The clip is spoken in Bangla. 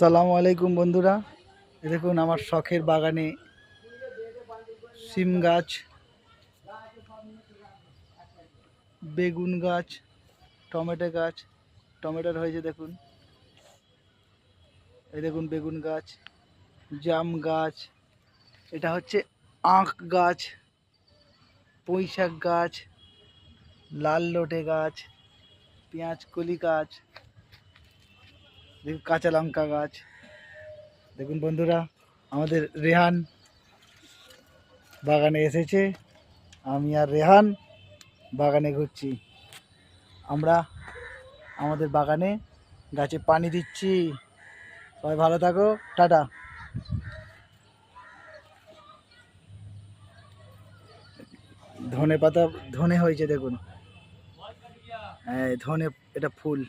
আসসালামু আলাইকুম বন্ধুরা, দেখুন আমার শখের বাগানে সিম গাছ, বেগুন গাছ, টমেটো গাছ, টমেটোর হয়েছে দেখুন। এই দেখুন বেগুন গাছ, জাম গাছ, এটা হচ্ছে আখ গাছ, পুঁই শাক গাছ, লাল লোটে গাছ, পেঁয়াজ কলি গাছ, দেখুন কাঁচা লঙ্কা গাছ। দেখুন বন্ধুরা, আমাদের রেহান বাগানে এসেছে। আমি আর রেহান বাগানে ঘুরছি। আমরা আমাদের বাগানে গাছে পানি দিচ্ছি। সবাই ভালো থাকো, টাটা। ধনে পাতা, ধনে হয়েছে দেখুন। হ্যাঁ, ধনে, এটা ফুল।